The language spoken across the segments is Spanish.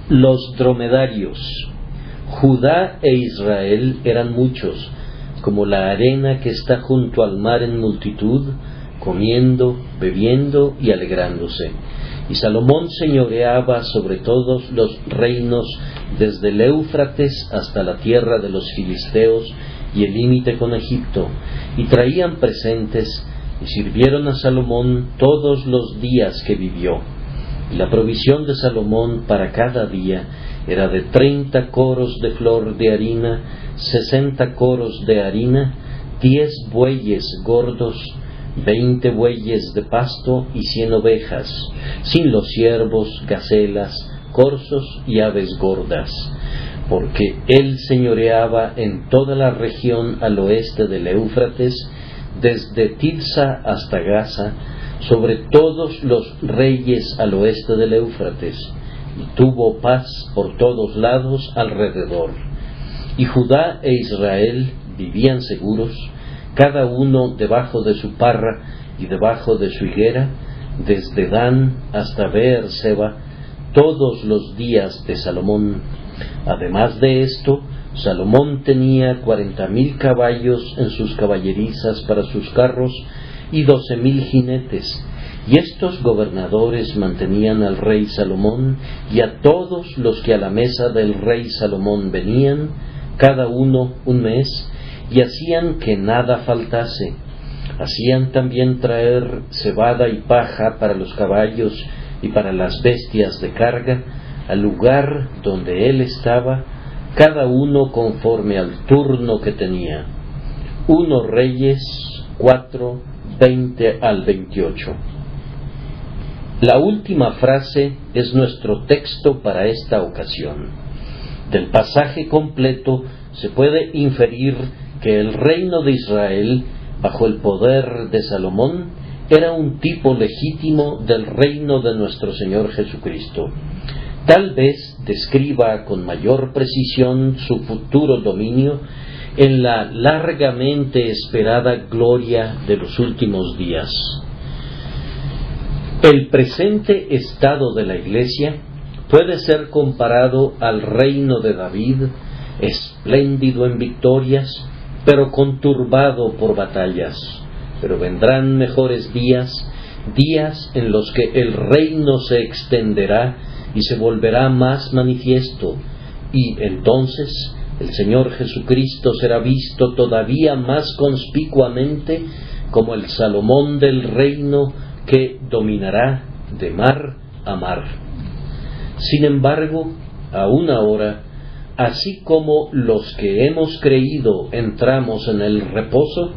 Los dromedarios. Judá e Israel eran muchos, como la arena que está junto al mar en multitud, comiendo, bebiendo y alegrándose. Y Salomón señoreaba sobre todos los reinos, desde el Éufrates hasta la tierra de los filisteos y el límite con Egipto, y traían presentes, y sirvieron a Salomón todos los días que vivió. Y la provisión de Salomón para cada día era de 30 coros de flor de harina, 60 coros de harina, 10 bueyes gordos, 20 bueyes de pasto y 100 ovejas, sin los ciervos, gacelas, corzos y aves gordas, porque él señoreaba en toda la región al oeste del Éufrates, desde Tifsa hasta Gaza, sobre todos los reyes al oeste del Éufrates, y tuvo paz por todos lados alrededor. Y Judá e Israel vivían seguros, cada uno debajo de su parra y debajo de su higuera, desde Dan hasta Beer-seba, todos los días de Salomón. Además de esto, Salomón tenía 40,000 caballos en sus caballerizas para sus carros y 12,000 jinetes, y estos gobernadores mantenían al rey Salomón y a todos los que a la mesa del rey Salomón venían, cada uno un mes, y hacían que nada faltase. Hacían también traer cebada y paja para los caballos y para las bestias de carga, al lugar donde él estaba, cada uno conforme al turno que tenía. 1 Reyes 4, 20 al 28. La última frase es nuestro texto para esta ocasión. Del pasaje completo se puede inferir que el reino de Israel, bajo el poder de Salomón, era un tipo legítimo del reino de nuestro Señor Jesucristo. Tal vez describa con mayor precisión su futuro dominio en la largamente esperada gloria de los últimos días. El presente estado de la Iglesia puede ser comparado al reino de David, espléndido en victorias, pero conturbado por batallas. Pero vendrán mejores días, días en los que el reino se extenderá y se volverá más manifiesto, y entonces el Señor Jesucristo será visto todavía más conspicuamente como el Salomón del reino que dominará de mar a mar. Sin embargo, aún ahora, así como los que hemos creído entramos en el reposo,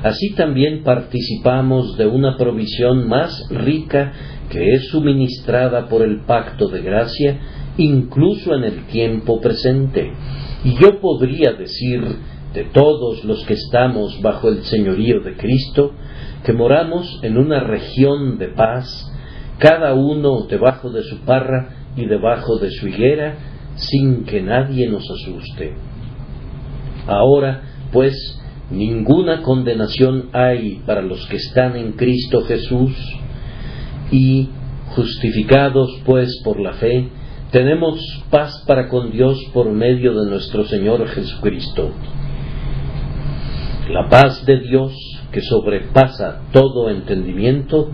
así también participamos de una provisión más rica que es suministrada por el pacto de gracia, incluso en el tiempo presente. Y yo podría decir de todos los que estamos bajo el señorío de Cristo, que moramos en una región de paz, cada uno debajo de su parra y debajo de su higuera, sin que nadie nos asuste. Ahora, pues, ninguna condenación hay para los que están en Cristo Jesús, y, justificados pues por la fe, tenemos paz para con Dios por medio de nuestro Señor Jesucristo. La paz de Dios, que sobrepasa todo entendimiento,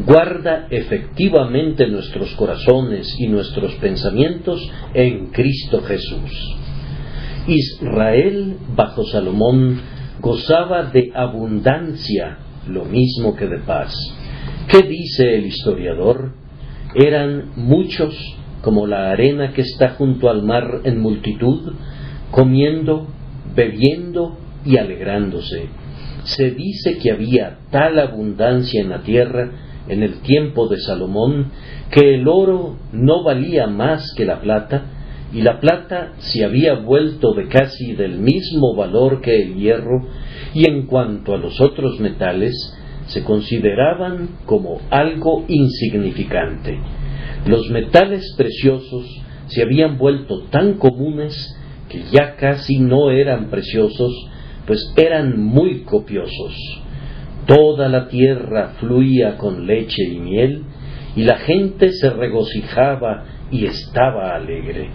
guarda efectivamente nuestros corazones y nuestros pensamientos en Cristo Jesús. Israel, bajo Salomón, gozaba de abundancia, lo mismo que de paz. ¿Qué dice el historiador? Eran muchos, como la arena que está junto al mar en multitud, comiendo, bebiendo y alegrándose. Se dice que había tal abundancia en la tierra en el tiempo de Salomón, que el oro no valía más que la plata, y la plata se había vuelto de casi del mismo valor que el hierro, y en cuanto a los otros metales, se consideraban como algo insignificante. Los metales preciosos se habían vuelto tan comunes que ya casi no eran preciosos, pues eran muy copiosos. Toda la tierra fluía con leche y miel, y la gente se regocijaba y estaba alegre.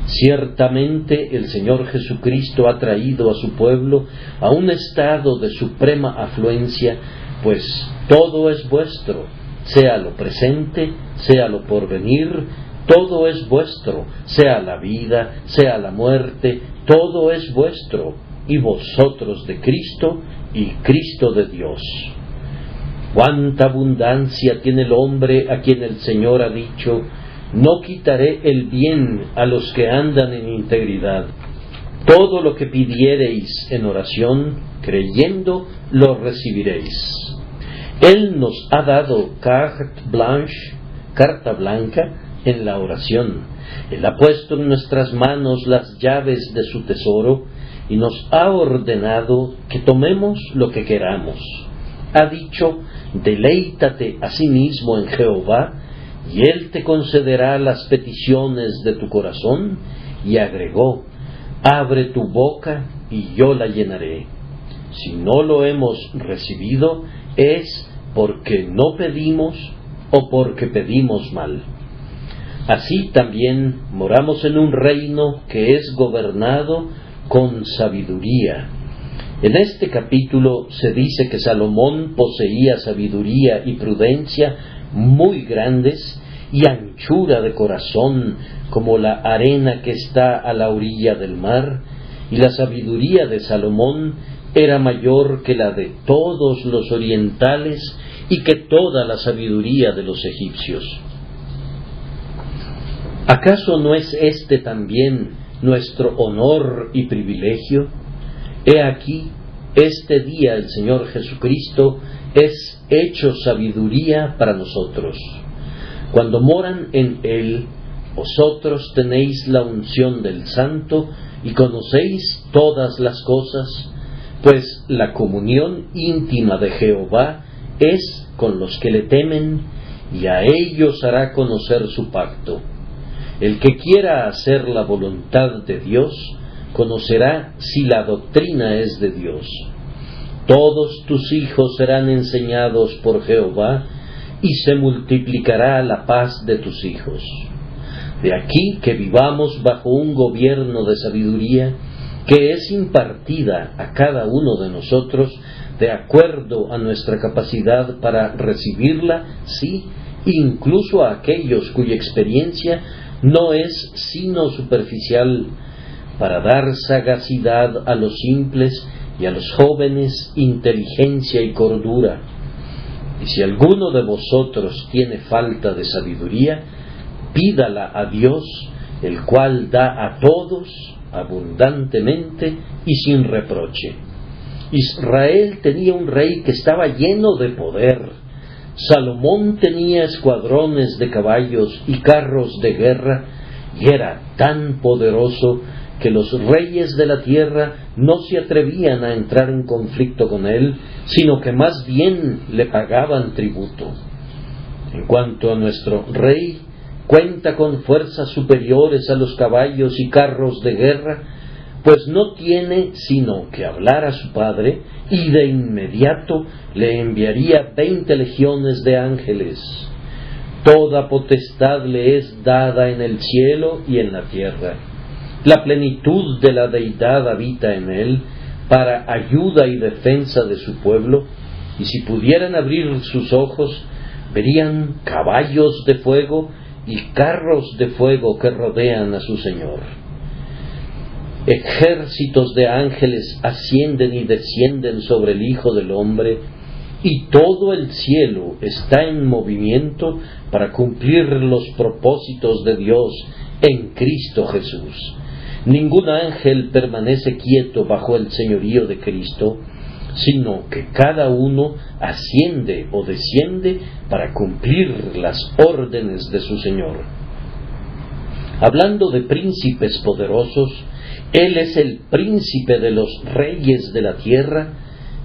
Ciertamente el Señor Jesucristo ha traído a su pueblo a un estado de suprema afluencia, pues todo es vuestro, sea lo presente, sea lo porvenir, todo es vuestro, sea la vida, sea la muerte, todo es vuestro, y vosotros de Cristo, y Cristo de Dios. Cuánta abundancia tiene el hombre a quien el Señor ha dicho: no quitaré el bien a los que andan en integridad. Todo lo que pidiereis en oración, creyendo, lo recibiréis. Él nos ha dado carte blanche, carta blanca, en la oración. Él ha puesto en nuestras manos las llaves de su tesoro y nos ha ordenado que tomemos lo que queramos. Ha dicho: deleítate a sí mismo en Jehová, y Él te concederá las peticiones de tu corazón. Y agregó: abre tu boca y yo la llenaré. Si no lo hemos recibido, es porque no pedimos o porque pedimos mal. Así también moramos en un reino que es gobernado con sabiduría. En este capítulo se dice que Salomón poseía sabiduría y prudencia muy grandes y anchura de corazón como la arena que está a la orilla del mar, y la sabiduría de Salomón era mayor que la de todos los orientales y que toda la sabiduría de los egipcios. ¿Acaso no es este también nuestro honor y privilegio? He aquí, este día el Señor Jesucristo es hecho sabiduría para nosotros. Cuando moran en Él, vosotros tenéis la unción del Santo y conocéis todas las cosas, pues la comunión íntima de Jehová es con los que le temen, y a ellos hará conocer su pacto. El que quiera hacer la voluntad de Dios, conocerá si la doctrina es de Dios. Todos tus hijos serán enseñados por Jehová, y se multiplicará la paz de tus hijos. De aquí que vivamos bajo un gobierno de sabiduría que es impartida a cada uno de nosotros de acuerdo a nuestra capacidad para recibirla, sí, incluso a aquellos cuya experiencia no es sino superficial, para dar sagacidad a los simples y a los jóvenes inteligencia y cordura. Y si alguno de vosotros tiene falta de sabiduría, pídala a Dios, el cual da a todos abundantemente y sin reproche. Israel tenía un rey que estaba lleno de poder. Salomón tenía escuadrones de caballos y carros de guerra, y era tan poderoso que los reyes de la tierra no se atrevían a entrar en conflicto con él, sino que más bien le pagaban tributo. En cuanto a nuestro rey, cuenta con fuerzas superiores a los caballos y carros de guerra, pues no tiene sino que hablar a su padre, y de inmediato le enviaría 20 legiones de ángeles. Toda potestad le es dada en el cielo y en la tierra. La plenitud de la deidad habita en él, para ayuda y defensa de su pueblo, y si pudieran abrir sus ojos, verían caballos de fuego y carros de fuego que rodean a su Señor. Ejércitos de ángeles ascienden y descienden sobre el Hijo del Hombre, y todo el cielo está en movimiento para cumplir los propósitos de Dios en Cristo Jesús. Ningún ángel permanece quieto bajo el señorío de Cristo, sino que cada uno asciende o desciende para cumplir las órdenes de su Señor. Hablando de príncipes poderosos, Él es el príncipe de los reyes de la tierra,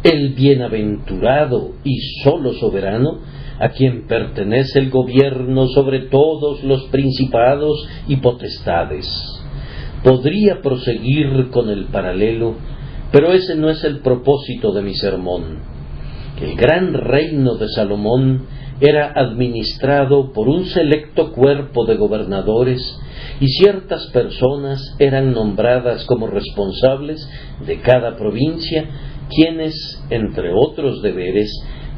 el bienaventurado y solo soberano, a quien pertenece el gobierno sobre todos los principados y potestades. Podría proseguir con el paralelo, pero ese no es el propósito de mi sermón. El gran reino de Salomón era administrado por un selecto cuerpo de gobernadores y ciertas personas eran nombradas como responsables de cada provincia, quienes, entre otros deberes,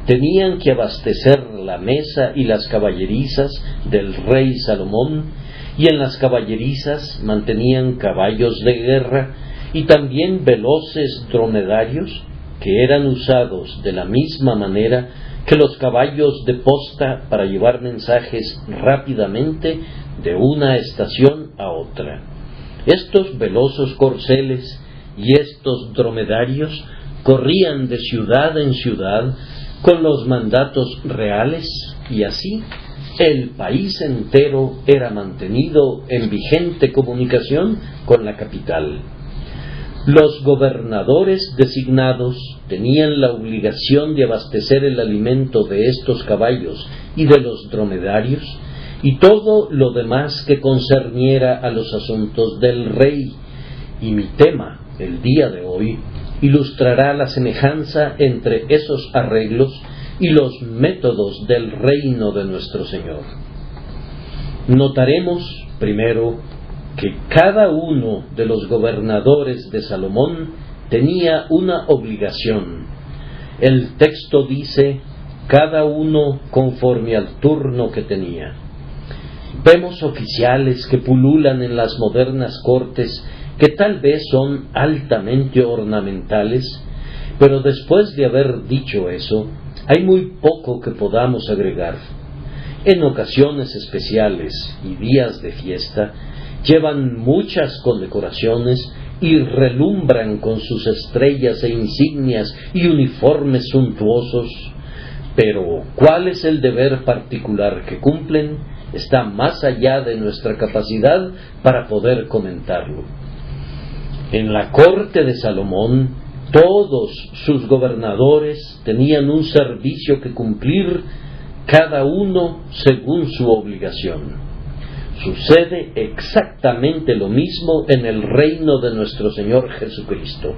tenían que abastecer la mesa y las caballerizas del rey Salomón, y en las caballerizas mantenían caballos de guerra y también veloces dromedarios que eran usados de la misma manera que los caballos de posta para llevar mensajes rápidamente de una estación a otra. Estos velosos corceles y estos dromedarios corrían de ciudad en ciudad con los mandatos reales, y así el país entero era mantenido en vigente comunicación con la capital. Los gobernadores designados tenían la obligación de abastecer el alimento de estos caballos y de los dromedarios, y todo lo demás que concerniera a los asuntos del rey. Y mi tema, el día de hoy, ilustrará la semejanza entre esos arreglos y los métodos del reino de nuestro Señor. Notaremos, primero, que cada uno de los gobernadores de Salomón tenía una obligación. El texto dice, cada uno conforme al turno que tenía. Vemos oficiales que pululan en las modernas cortes, que tal vez son altamente ornamentales, pero después de haber dicho eso, hay muy poco que podamos agregar. En ocasiones especiales y días de fiesta, llevan muchas condecoraciones y relumbran con sus estrellas e insignias y uniformes suntuosos, pero ¿cuál es el deber particular que cumplen? Está más allá de nuestra capacidad para poder comentarlo. En la corte de Salomón, todos sus gobernadores tenían un servicio que cumplir, cada uno según su obligación. Sucede exactamente lo mismo en el reino de nuestro Señor Jesucristo.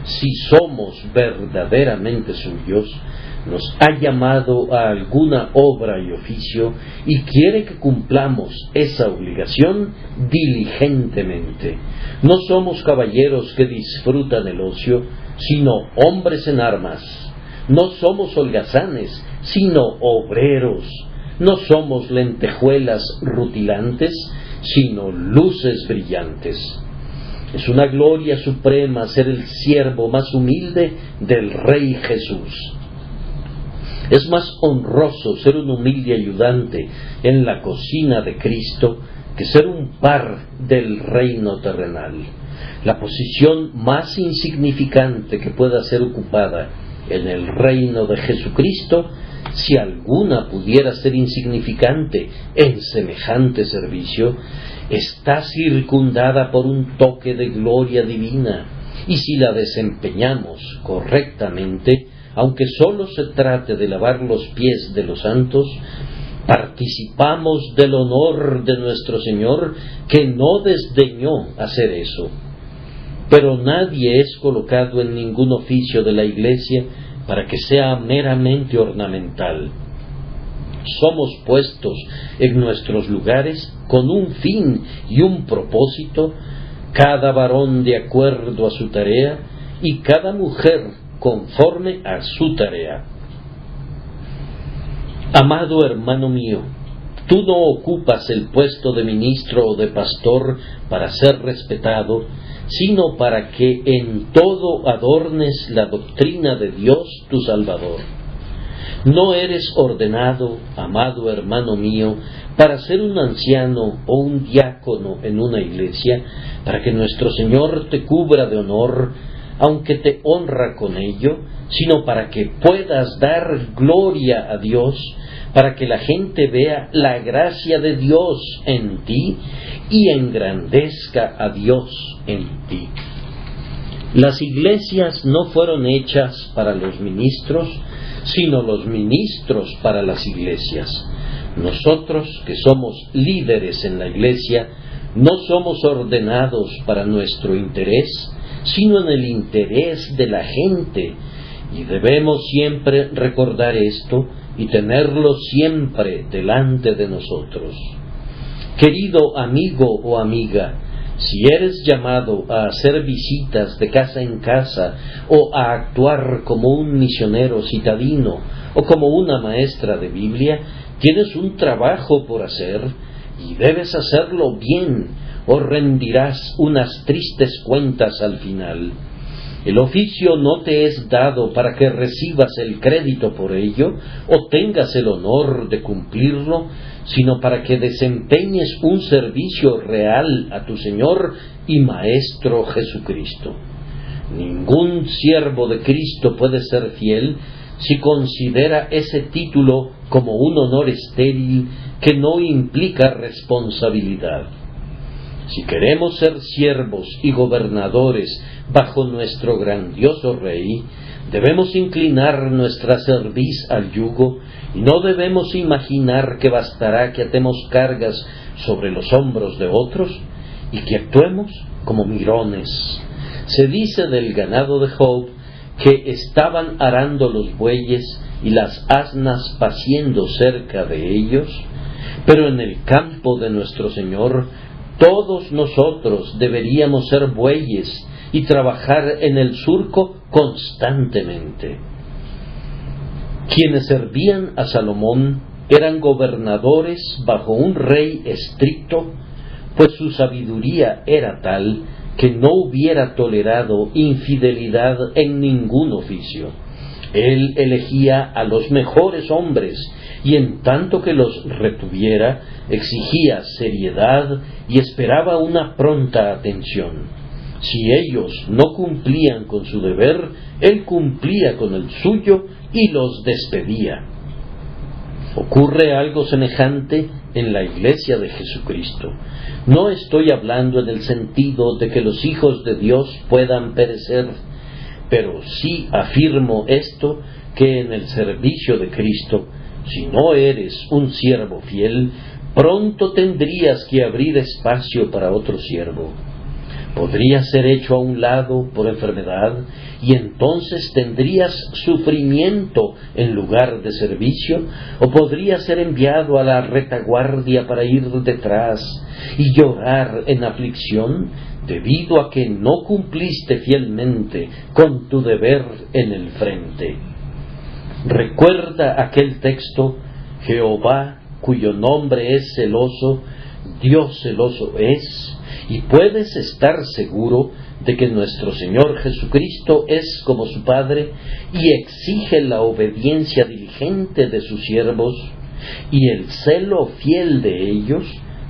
Si somos verdaderamente suyos, nos ha llamado a alguna obra y oficio y quiere que cumplamos esa obligación diligentemente. No somos caballeros que disfrutan el ocio, sino hombres en armas. No somos holgazanes, sino obreros. No somos lentejuelas rutilantes, sino luces brillantes. Es una gloria suprema ser el siervo más humilde del Rey Jesús. Es más honroso ser un humilde ayudante en la cocina de Cristo que ser un par del reino terrenal. La posición más insignificante que pueda ser ocupada en el reino de Jesucristo, si alguna pudiera ser insignificante en semejante servicio, está circundada por un toque de gloria divina, y si la desempeñamos correctamente, aunque sólo se trate de lavar los pies de los santos, participamos del honor de nuestro Señor, que no desdeñó hacer eso. Pero nadie es colocado en ningún oficio de la Iglesia para que sea meramente ornamental. Somos puestos en nuestros lugares con un fin y un propósito, cada varón de acuerdo a su tarea y cada mujer conforme a su tarea. Amado hermano mío, tú no ocupas el puesto de ministro o de pastor para ser respetado, sino para que en todo adornes la doctrina de Dios tu Salvador. No eres ordenado, amado hermano mío, para ser un anciano o un diácono en una iglesia, para que nuestro Señor te cubra de honor, aunque te honra con ello, sino para que puedas dar gloria a Dios, para que la gente vea la gracia de Dios en ti y engrandezca a Dios en ti. Las iglesias no fueron hechas para los ministros, sino los ministros para las iglesias. Nosotros, que somos líderes en la iglesia, no somos ordenados para nuestro interés, sino en el interés de la gente, y debemos siempre recordar esto y tenerlo siempre delante de nosotros. Querido amigo o amiga, si eres llamado a hacer visitas de casa en casa o a actuar como un misionero citadino o como una maestra de Biblia, tienes un trabajo por hacer y debes hacerlo bien o rendirás unas tristes cuentas al final. El oficio no te es dado para que recibas el crédito por ello o tengas el honor de cumplirlo, sino para que desempeñes un servicio real a tu Señor y Maestro Jesucristo. Ningún siervo de Cristo puede ser fiel si considera ese título como un honor estéril que no implica responsabilidad. Si queremos ser siervos y gobernadores bajo nuestro grandioso Rey, debemos inclinar nuestra cerviz al yugo y no debemos imaginar que bastará que atemos cargas sobre los hombros de otros y que actuemos como mirones. Se dice del ganado de Job que estaban arando los bueyes y las asnas paciendo cerca de ellos, pero en el campo de nuestro Señor todos nosotros deberíamos ser bueyes y trabajar en el surco constantemente. Quienes servían a Salomón eran gobernadores bajo un rey estricto, pues su sabiduría era tal que no hubiera tolerado infidelidad en ningún oficio. Él elegía a los mejores hombres y en tanto que los retuviera, exigía seriedad y esperaba una pronta atención. Si ellos no cumplían con su deber, él cumplía con el suyo y los despedía. Ocurre algo semejante en la Iglesia de Jesucristo. No estoy hablando en el sentido de que los hijos de Dios puedan perecer, pero sí afirmo esto, que en el servicio de Cristo, si no eres un siervo fiel, pronto tendrías que abrir espacio para otro siervo. Podría ser hecho a un lado por enfermedad y entonces tendrías sufrimiento en lugar de servicio, o podría ser enviado a la retaguardia para ir detrás y llorar en aflicción debido a que no cumpliste fielmente con tu deber en el frente. Recuerda aquel texto: Jehová, cuyo nombre es celoso, Dios celoso es, y puedes estar seguro de que nuestro Señor Jesucristo es como su Padre y exige la obediencia diligente de sus siervos y el celo fiel de ellos,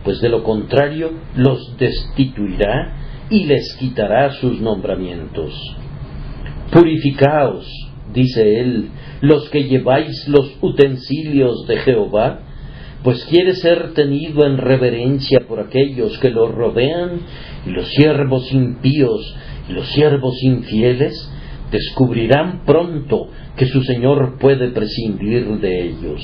pues de lo contrario los destituirá y les quitará sus nombramientos. Purificaos, dice él, los que lleváis los utensilios de Jehová, pues quiere ser tenido en reverencia por aquellos que lo rodean, y los siervos impíos y los siervos infieles descubrirán pronto que su Señor puede prescindir de ellos.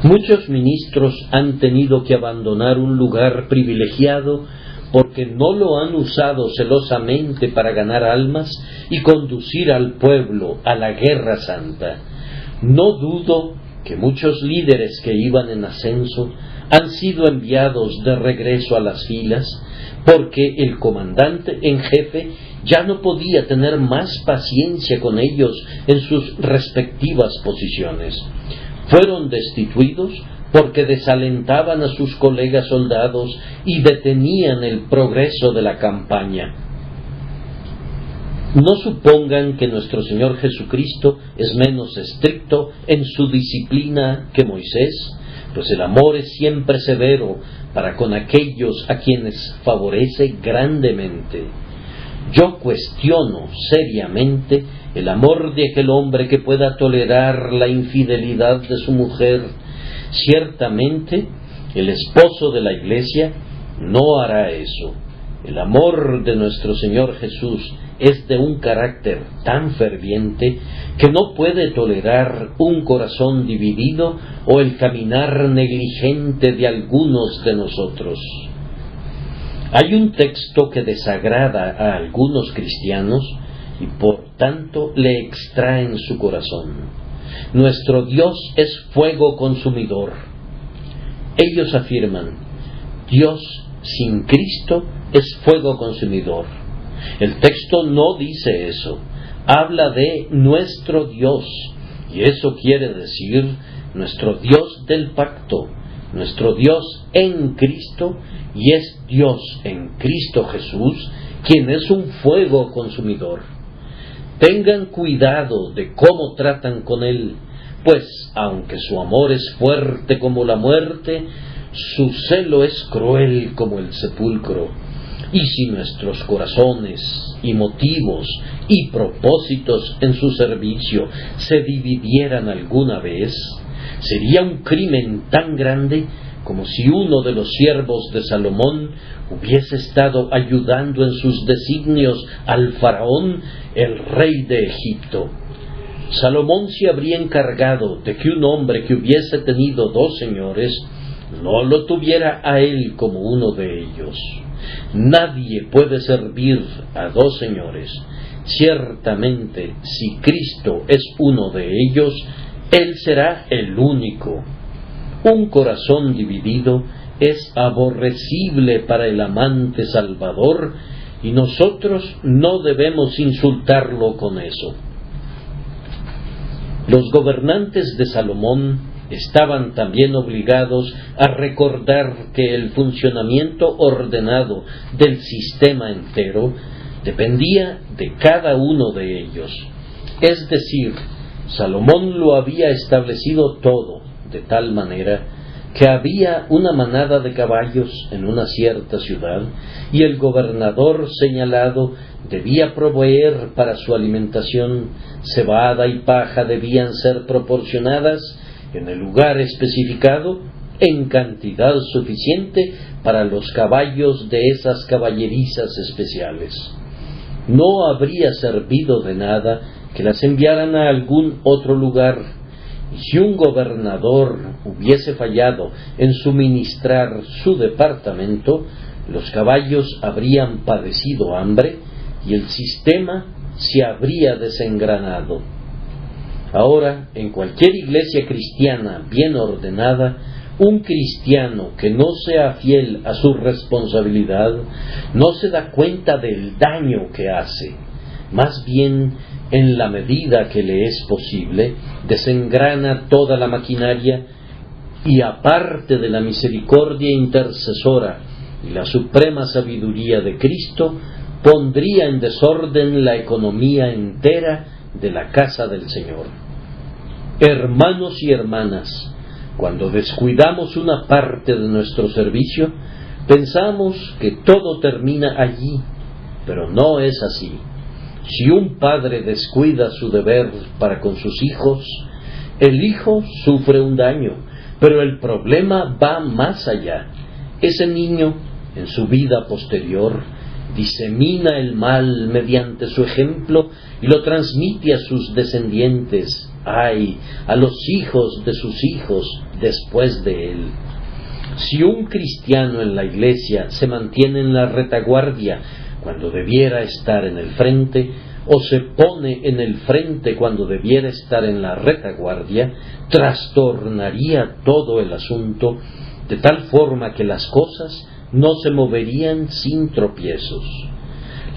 Muchos ministros han tenido que abandonar un lugar privilegiado porque no lo han usado celosamente para ganar almas y conducir al pueblo a la guerra santa. No dudo que muchos líderes que iban en ascenso han sido enviados de regreso a las filas porque el comandante en jefe ya no podía tener más paciencia con ellos en sus respectivas posiciones. Fueron destituidos porque desalentaban a sus colegas soldados y detenían el progreso de la campaña. No supongan que nuestro Señor Jesucristo es menos estricto en su disciplina que Moisés, pues el amor es siempre severo para con aquellos a quienes favorece grandemente. Yo cuestiono seriamente el amor de aquel hombre que pueda tolerar la infidelidad de su mujer. Ciertamente, el esposo de la Iglesia no hará eso. El amor de nuestro Señor Jesús es de un carácter tan ferviente que no puede tolerar un corazón dividido o el caminar negligente de algunos de nosotros. Hay un texto que desagrada a algunos cristianos y por tanto le extraen su corazón. Nuestro Dios es fuego consumidor. Ellos afirman, Dios sin Cristo es fuego consumidor. El texto no dice eso. Habla de nuestro Dios, y eso quiere decir nuestro Dios del pacto, nuestro Dios en Cristo, y es Dios en Cristo Jesús, quien es un fuego consumidor. Tengan cuidado de cómo tratan con Él, pues aunque su amor es fuerte como la muerte, su celo es cruel como el sepulcro. Y si nuestros corazones y motivos y propósitos en su servicio se dividieran alguna vez, sería un crimen tan grande como si uno de los siervos de Salomón hubiese estado ayudando en sus designios al faraón, el rey de Egipto. Salomón se habría encargado de que un hombre que hubiese tenido 2 señores no lo tuviera a él como uno de ellos. Nadie puede servir a 2 señores. Ciertamente, si Cristo es uno de ellos, Él será el único. Un corazón dividido es aborrecible para el amante Salvador, y nosotros no debemos insultarlo con eso. Los gobernantes de Salomón estaban también obligados a recordar que el funcionamiento ordenado del sistema entero dependía de cada uno de ellos. Es decir, Salomón lo había establecido todo de tal manera que había una manada de caballos en una cierta ciudad y el gobernador señalado debía proveer para su alimentación cebada y paja debían ser proporcionadas en el lugar especificado en cantidad suficiente para los caballos de esas caballerizas especiales. No habría servido de nada que las enviaran a algún otro lugar, y si un gobernador hubiese fallado en suministrar su departamento, los caballos habrían padecido hambre y el sistema se habría desengranado. Ahora, en cualquier iglesia cristiana bien ordenada, un cristiano que no sea fiel a su responsabilidad no se da cuenta del daño que hace. Más bien, en la medida que le es posible, desengrana toda la maquinaria y, aparte de la misericordia intercesora y la suprema sabiduría de Cristo, pondría en desorden la economía entera de la casa del Señor. Hermanos y hermanas, cuando descuidamos una parte de nuestro servicio, pensamos que todo termina allí, pero no es así. Si un padre descuida su deber para con sus hijos, el hijo sufre un daño, pero el problema va más allá. Ese niño, en su vida posterior, disemina el mal mediante su ejemplo y lo transmite a sus descendientes, a los hijos de sus hijos después de él. Si un cristiano en la iglesia se mantiene en la retaguardia cuando debiera estar en el frente, o se pone en el frente cuando debiera estar en la retaguardia, trastornaría todo el asunto, de tal forma que las cosas no se moverían sin tropiezos.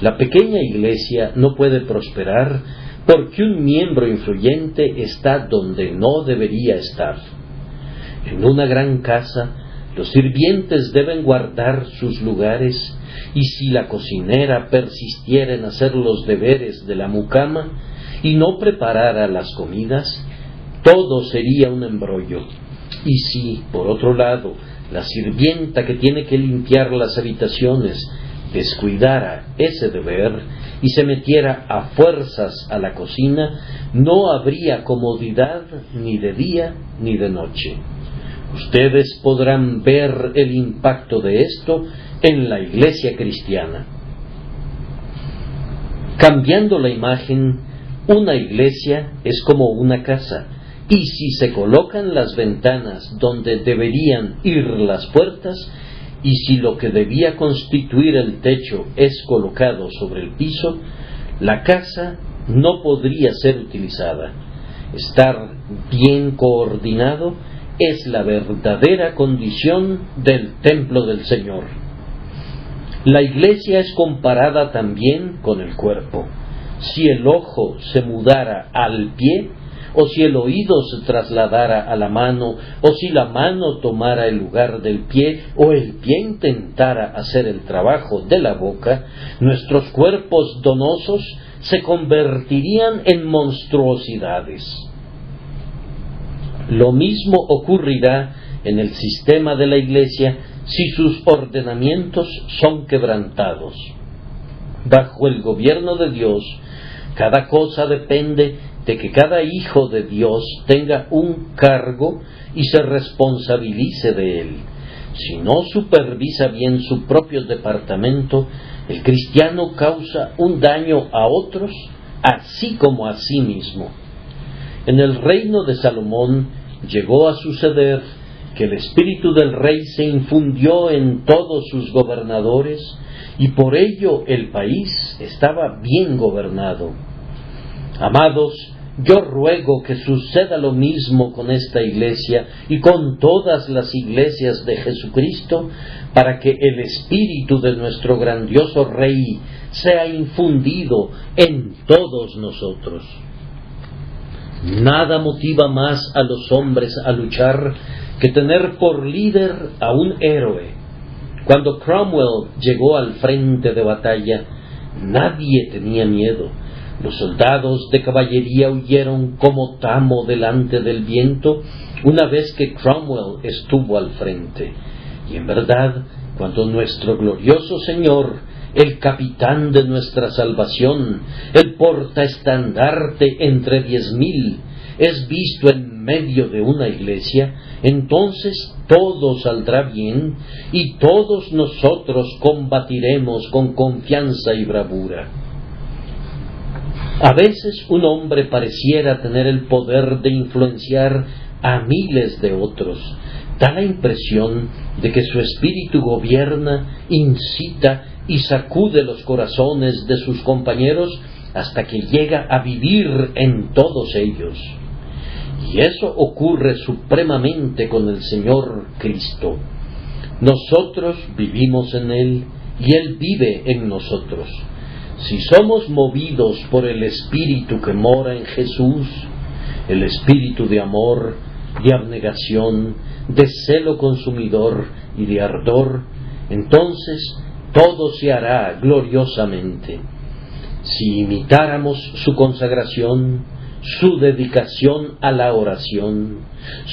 La pequeña iglesia no puede prosperar porque un miembro influyente está donde no debería estar. En una gran casa, los sirvientes deben guardar sus lugares, y si la cocinera persistiera en hacer los deberes de la mucama y no preparara las comidas, todo sería un embrollo. Y si, por otro lado, la sirvienta que tiene que limpiar las habitaciones descuidara ese deber y se metiera a fuerzas a la cocina, no habría comodidad ni de día ni de noche. Ustedes podrán ver el impacto de esto en la iglesia cristiana. Cambiando la imagen, una iglesia es como una casa, y si se colocan las ventanas donde deberían ir las puertas, y si lo que debía constituir el techo es colocado sobre el piso, la casa no podría ser utilizada. Estar bien coordinado es la verdadera condición del templo del Señor. La iglesia es comparada también con el cuerpo. Si el ojo se mudara al pie, o si el oído se trasladara a la mano, o si la mano tomara el lugar del pie, o el pie intentara hacer el trabajo de la boca, nuestros cuerpos donosos se convertirían en monstruosidades. Lo mismo ocurrirá en el sistema de la Iglesia si sus ordenamientos son quebrantados. Bajo el gobierno de Dios, cada cosa depende de que cada hijo de Dios tenga un cargo y se responsabilice de él. Si no supervisa bien su propio departamento, el cristiano causa un daño a otros, así como a sí mismo. En el reino de Salomón llegó a suceder que el espíritu del rey se infundió en todos sus gobernadores, y por ello el país estaba bien gobernado. Amados, yo ruego que suceda lo mismo con esta iglesia y con todas las iglesias de Jesucristo, para que el espíritu de nuestro grandioso Rey sea infundido en todos nosotros. Nada motiva más a los hombres a luchar que tener por líder a un héroe. Cuando Cromwell llegó al frente de batalla, nadie tenía miedo. Los soldados de caballería huyeron como tamo delante del viento una vez que Cromwell estuvo al frente. Y en verdad, cuando nuestro glorioso Señor, el capitán de nuestra salvación, el portaestandarte entre 10,000, es visto en medio de una iglesia, entonces todo saldrá bien y todos nosotros combatiremos con confianza y bravura. A veces un hombre pareciera tener el poder de influenciar a miles de otros. Da la impresión de que su espíritu gobierna, incita y sacude los corazones de sus compañeros hasta que llega a vivir en todos ellos. Y eso ocurre supremamente con el Señor Cristo. Nosotros vivimos en Él y Él vive en nosotros. Si somos movidos por el Espíritu que mora en Jesús, el Espíritu de amor, de abnegación, de celo consumidor y de ardor, entonces todo se hará gloriosamente. Si imitáramos su consagración, su dedicación a la oración,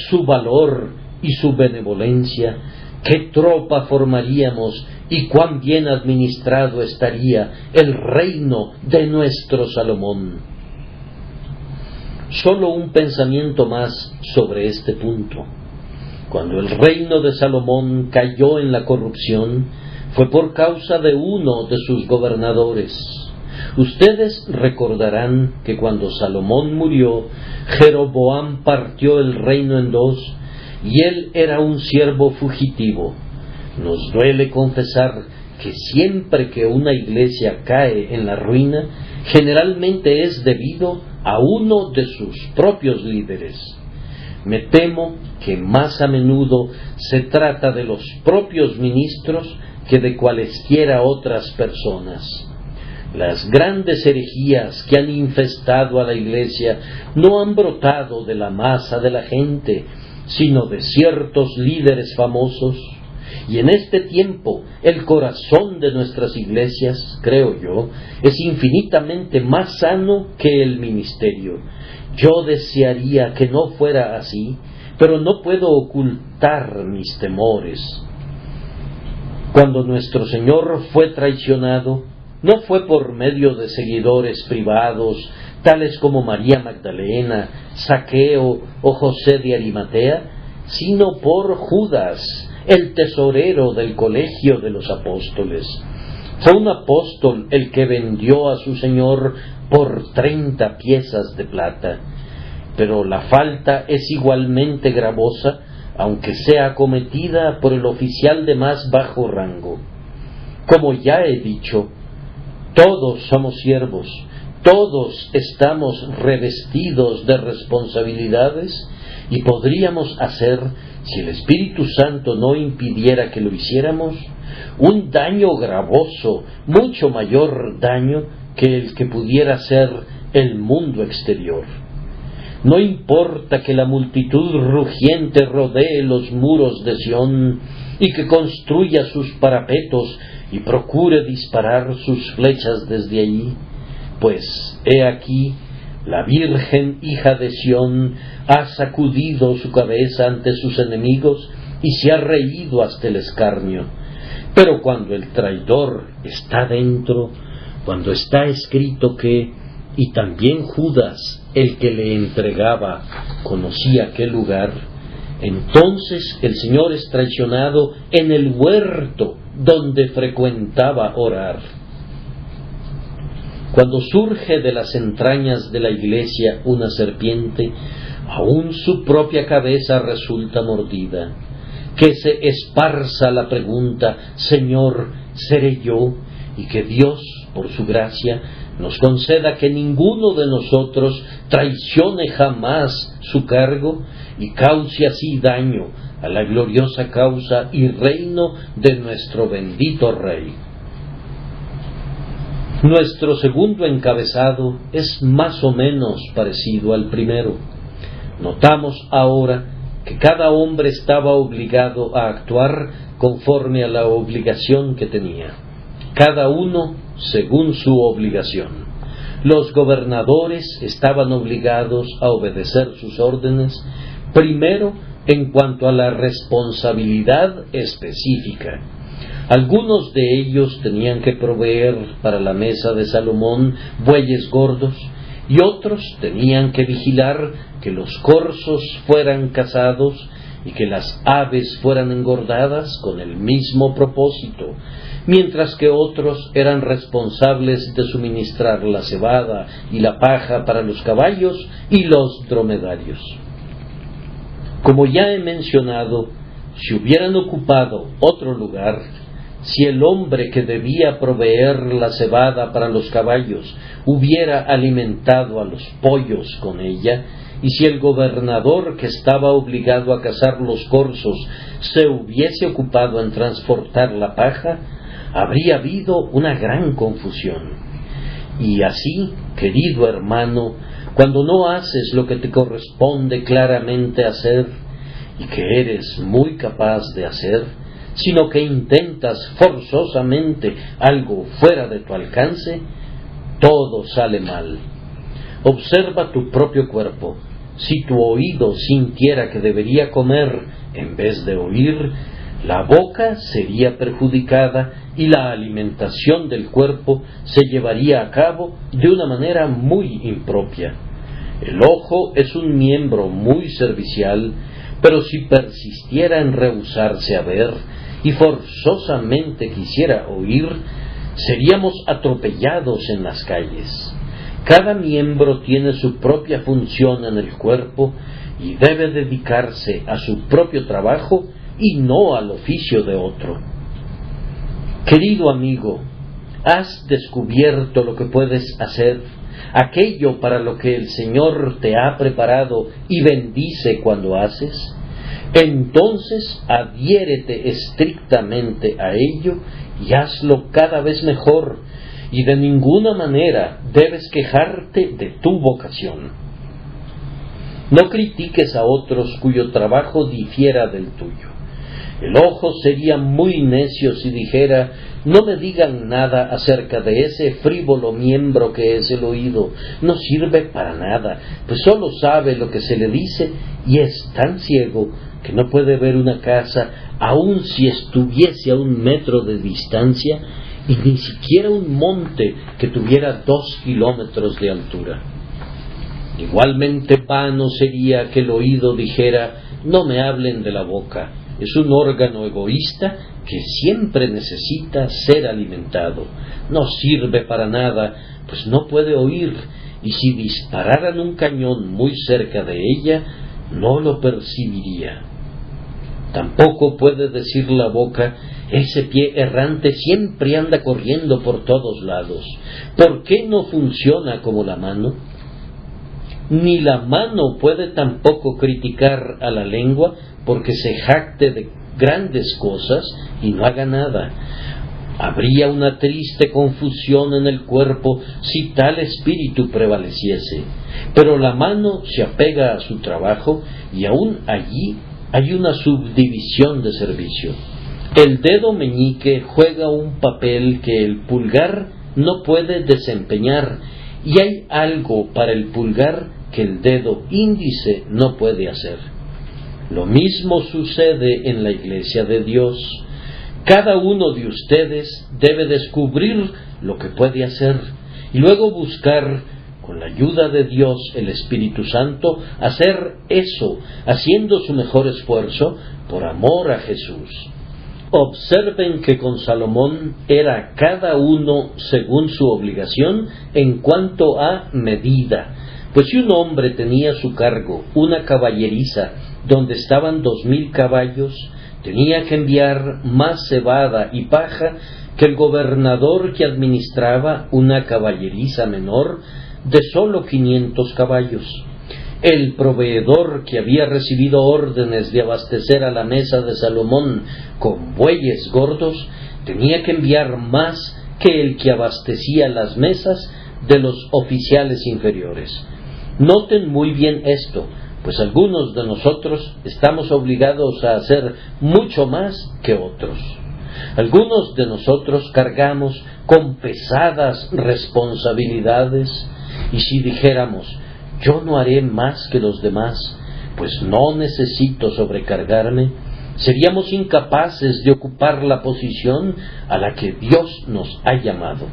su valor y su benevolencia, qué tropa formaríamos y cuán bien administrado estaría el reino de nuestro Salomón. Solo un pensamiento más sobre este punto. Cuando el reino de Salomón cayó en la corrupción, fue por causa de uno de sus gobernadores. Ustedes recordarán que cuando Salomón murió, Jeroboam partió el reino en dos, y él era un siervo fugitivo. Nos duele confesar que siempre que una iglesia cae en la ruina, generalmente es debido a uno de sus propios líderes. Me temo que más a menudo se trata de los propios ministros que de cualesquiera otras personas. Las grandes herejías que han infestado a la iglesia no han brotado de la masa de la gente, sino de ciertos líderes famosos. Y en este tiempo, el corazón de nuestras iglesias, creo yo, es infinitamente más sano que el ministerio. Yo desearía que no fuera así, pero no puedo ocultar mis temores. Cuando nuestro Señor fue traicionado, no fue por medio de seguidores privados, tales como María Magdalena, Zaqueo o José de Arimatea, sino por Judas, el tesorero del colegio de los apóstoles. Fue un apóstol el que vendió a su Señor por 30 piezas de plata. Pero la falta es igualmente gravosa, aunque sea cometida por el oficial de más bajo rango. Como ya he dicho, todos somos siervos, Todos estamos revestidos de responsabilidades y podríamos hacer, si el Espíritu Santo no impidiera que lo hiciéramos, un daño gravoso, mucho mayor daño que el que pudiera ser el mundo exterior. No importa que la multitud rugiente rodee los muros de Sión y que construya sus parapetos y procure disparar sus flechas desde allí, pues he aquí, la Virgen hija de Sión ha sacudido su cabeza ante sus enemigos y se ha reído hasta el escarnio. Pero cuando el traidor está dentro, cuando está escrito que, y también Judas, el que le entregaba, conocía aquel lugar, entonces el Señor es traicionado en el huerto donde frecuentaba orar. Cuando surge de las entrañas de la iglesia una serpiente, aún su propia cabeza resulta mordida. Que se esparza la pregunta, Señor, ¿seré yo? Y que Dios, por su gracia, nos conceda que ninguno de nosotros traicione jamás su cargo y cause así daño a la gloriosa causa y reino de nuestro bendito Rey. Nuestro segundo encabezado es más o menos parecido al primero. Notamos ahora que cada hombre estaba obligado a actuar conforme a la obligación que tenía, cada uno según su obligación. Los gobernadores estaban obligados a obedecer sus órdenes, primero en cuanto a la responsabilidad específica. Algunos de ellos tenían que proveer para la mesa de Salomón bueyes gordos, y otros tenían que vigilar que los corzos fueran cazados y que las aves fueran engordadas con el mismo propósito, mientras que otros eran responsables de suministrar la cebada y la paja para los caballos y los dromedarios. Como ya he mencionado, si hubieran ocupado otro lugar, si el hombre que debía proveer la cebada para los caballos hubiera alimentado a los pollos con ella, y si el gobernador que estaba obligado a cazar los corzos se hubiese ocupado en transportar la paja, habría habido una gran confusión. Y así, querido hermano, cuando no haces lo que te corresponde claramente hacer, y que eres muy capaz de hacer, sino que intentas forzosamente algo fuera de tu alcance, todo sale mal. Observa tu propio cuerpo. Si tu oído sintiera que debería comer en vez de oír, la boca sería perjudicada y la alimentación del cuerpo se llevaría a cabo de una manera muy impropia. El ojo es un miembro muy servicial, pero si persistiera en rehusarse a ver y forzosamente quisiera oír, seríamos atropellados en las calles. Cada miembro tiene su propia función en el cuerpo y debe dedicarse a su propio trabajo y no al oficio de otro. Querido amigo, ¿has descubierto lo que puedes hacer, aquello para lo que el Señor te ha preparado y bendice cuando haces? Entonces adhiérete estrictamente a ello y hazlo cada vez mejor, y de ninguna manera debes quejarte de tu vocación. No critiques a otros cuyo trabajo difiera del tuyo. El ojo sería muy necio si dijera: no me digan nada acerca de ese frívolo miembro que es el oído, no sirve para nada, pues solo sabe lo que se le dice y es tan ciego que no puede ver una casa aun si estuviese a 1 metro de distancia, y ni siquiera un monte que tuviera 2 kilómetros de altura. Igualmente vano sería que el oído dijera: no me hablen de la boca, es un órgano egoísta que siempre necesita ser alimentado, no sirve para nada, pues no puede oír, y si dispararan un cañón muy cerca de ella, no lo percibiría. Tampoco puede decir la boca: Ese pie errante siempre anda corriendo por todos lados. ¿Por qué no funciona como la mano? Ni la mano puede tampoco criticar a la lengua porque se jacte de grandes cosas y no haga nada. Habría una triste confusión en el cuerpo si tal espíritu prevaleciese. Pero la mano se apega a su trabajo y aún allí hay una subdivisión de servicio. El dedo meñique juega un papel que el pulgar no puede desempeñar, y hay algo para el pulgar que el dedo índice no puede hacer. Lo mismo sucede en la Iglesia de Dios. Cada uno de ustedes debe descubrir lo que puede hacer y luego buscar, con la ayuda de Dios, el Espíritu Santo, hacer eso, haciendo su mejor esfuerzo por amor a Jesús. Observen que con Salomón era cada uno según su obligación en cuanto a medida. Pues si un hombre tenía a su cargo una caballeriza donde estaban 2000 caballos, tenía que enviar más cebada y paja que el gobernador que administraba una caballeriza menor de sólo 500 caballos. El proveedor que había recibido órdenes de abastecer a la mesa de Salomón con bueyes gordos tenía que enviar más que el que abastecía las mesas de los oficiales inferiores. Noten muy bien esto, pues algunos de nosotros estamos obligados a hacer mucho más que otros. Algunos de nosotros cargamos con pesadas responsabilidades, y si dijéramos, yo no haré más que los demás, pues no necesito sobrecargarme, seríamos incapaces de ocupar la posición a la que Dios nos ha llamado.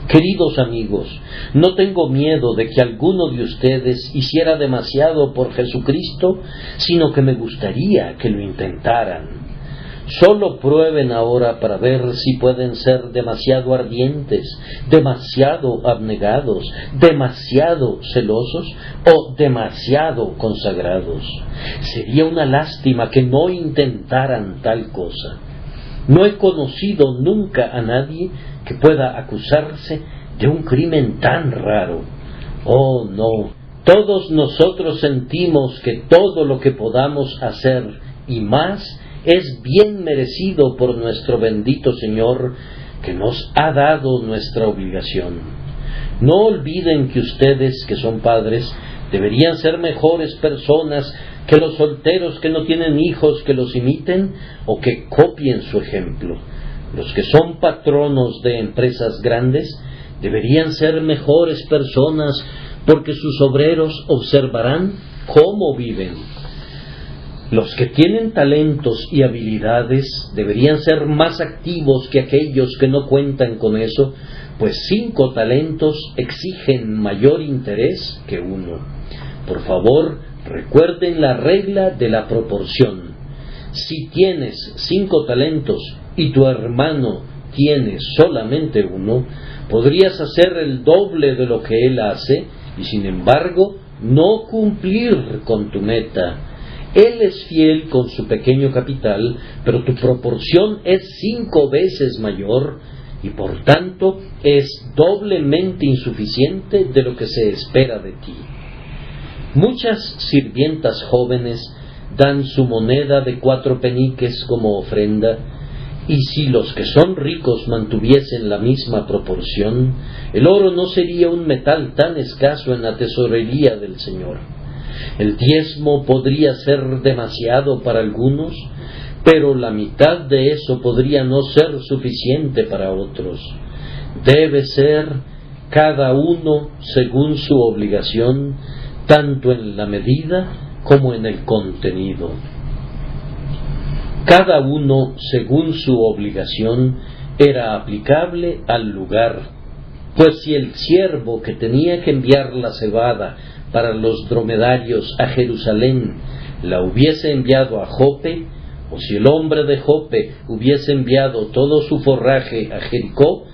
Queridos amigos, no tengo miedo de que alguno de ustedes hiciera demasiado por Jesucristo, sino que me gustaría que lo intentaran. Solo prueben ahora para ver si pueden ser demasiado ardientes, demasiado abnegados, demasiado celosos o demasiado consagrados. Sería una lástima que no intentaran tal cosa. No he conocido nunca a nadie que pueda acusarse de un crimen tan raro. Oh, no. Todos nosotros sentimos que todo lo que podamos hacer y más es bien merecido por nuestro bendito Señor, que nos ha dado nuestra obligación. No olviden que ustedes, que son padres, deberían ser mejores personas que los solteros que no tienen hijos que los imiten o que copien su ejemplo. Los que son patronos de empresas grandes deberían ser mejores personas porque sus obreros observarán cómo viven. Los que tienen talentos y habilidades deberían ser más activos que aquellos que no cuentan con eso, pues 5 talentos exigen mayor interés que 1. Por favor, recuerden la regla de la proporción. Si tienes 5 talentos y tu hermano tiene solamente 1, podrías hacer el doble de lo que él hace y sin embargo no cumplir con tu meta. Él es fiel con su pequeño capital, pero tu proporción es 5 veces mayor y por tanto es doblemente insuficiente de lo que se espera de ti. Muchas sirvientas jóvenes dan su moneda de 4 peniques como ofrenda, y si los que son ricos mantuviesen la misma proporción, el oro no sería un metal tan escaso en la tesorería del Señor. El diezmo podría ser demasiado para algunos, pero la mitad de eso podría no ser suficiente para otros. Debe ser cada uno según su obligación, tanto en la medida como en el contenido. Cada uno según su obligación era aplicable al lugar, pues si el siervo que tenía que enviar la cebada para los dromedarios a Jerusalén la hubiese enviado a Jope, o si el hombre de Jope hubiese enviado todo su forraje a Jericó,